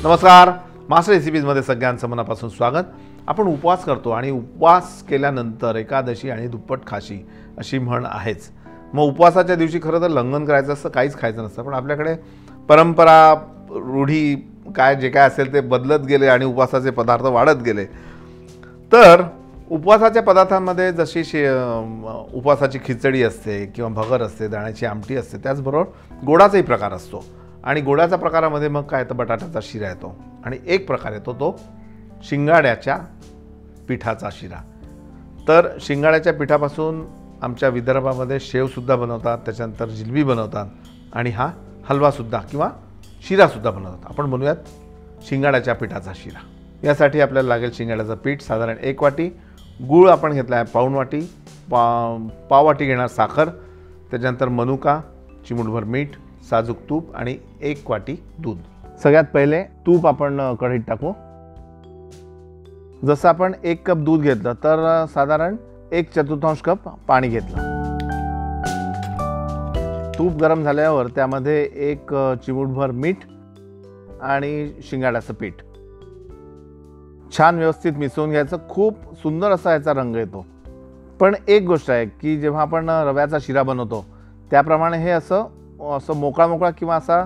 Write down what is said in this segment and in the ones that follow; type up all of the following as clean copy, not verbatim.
नमस्कार, मास्टर रेसिपीजमध्ये सगळ्यांचं मनापासून स्वागत। आपण उपवास करतो आणि उपवास केल्यानंतर एकादशी आणि दुप्पट खाशी अशी म्हण आहेच। मग उपवासाच्या दिवशी खरं तर लंघन करायचं असं काहीच खायचं नसतं, पण आपल्याकडे परंपरा रूढी काय जे काय असेल ते बदलत गेले आणि उपवासाचे पदार्थ वाढत गेले। तर उपवासाच्या पदार्थांमध्ये जशी उपवासाची खिचडी असते किंवा भगर असते, दाण्याची आमटी असते, त्याचबरोबर गोडाचाही प्रकार असतो। आणि गोडाच्या प्रकारामध्ये मग काय तर बटाट्याचा शिरा येतो आणि एक प्रकार येतो तो शिंगाड्याच्या पिठाचा शिरा। तर शिंगाड्याच्या पिठापासून आमच्या विदर्भामध्ये शेव सुद्धा बनवतात, त्याच्यानंतर जिलबी बनवतात आणि हा हलवा सुद्धा किंवा शिरा सुद्धा बनवतात। आपण बनवूयात शिंगाड्याच्या पिठाचा शिरा। यासाठी आपल्याला लागेल शिंगाड्याचं पीठ साधारण 1 वाटी, गूळ आपण घेतला आहे पाऊण वाटी, पाव वाटी घेणार साखर, त्याच्यानंतर मनुका, चिमूटभर मीठ, साजूक तूप आणि 1 वाटी दूध। सगळ्यात पहिले तूप आपण कढईत टाकू। जसं आपण 1 कप दूध घेतलं तर साधारण 1/4 कप पाणी घेतलं। तूप गरम झाल्यावर त्यामध्ये 1 चिमूटभर मीठ आणि शिंगाड्याचं पीठ छान व्यवस्थित मिसळून घ्यायचं। खूप सुंदर असा याचा रंग येतो। पण एक गोष्ट आहे की जेव्हा आपण रव्याचा शिरा बनवतो त्याप्रमाणे हे असं मोकळा किंवा असा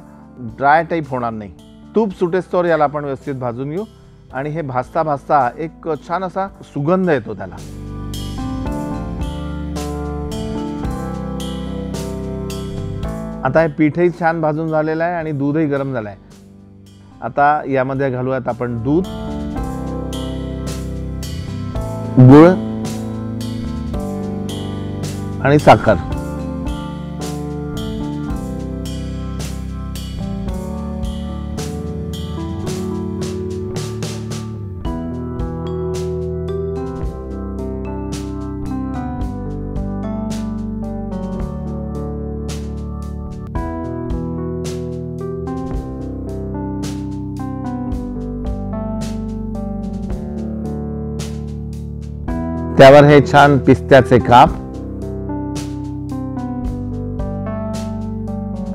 ड्राय टाईप होणार नाही। तूप सुटेस्तोवर याला आपण व्यवस्थित भाजून घेऊ आणि हे भाजता भाजता एक छान असा सुगंध येतो त्याला। आता हे पीठही छान भाजून झालेलं आहे आणि दूधही गरम झालं आहे। आता यामध्ये घालूयात आपण दूध, गूळ आणि साखर। त्यावर हे छान पिस्त्याचे काप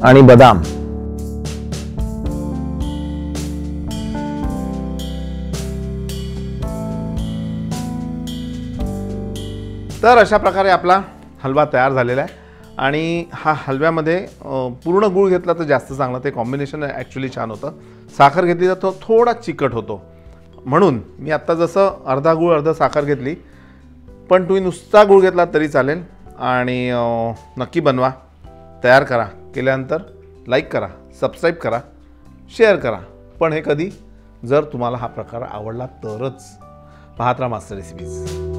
आणि बदाम। तर अशा प्रकारे आपला हलवा तयार झालेला आहे आणि हा हलव्यामध्ये पूर्ण गूळ घेतला तर जास्त चांगलं, ते कॉम्बिनेशन ॲक्च्युली छान होतं। साखर घेतली तर तो थोडा चिकट होतो, म्हणून मी आत्ता जसं अर्धा गूळ अर्ध साखर घेतली, पण तुम्ही नुसता गूळ घेतला तरी चालेल। आणि नक्की बनवा, तयार करा, केल्यानंतर लाईक करा, सबस्क्राईब करा, शेअर करा। पण हे कधी जर तुम्हाला हा प्रकार आवडला तरच। पाहत राहा मास्टर रेसिपीज।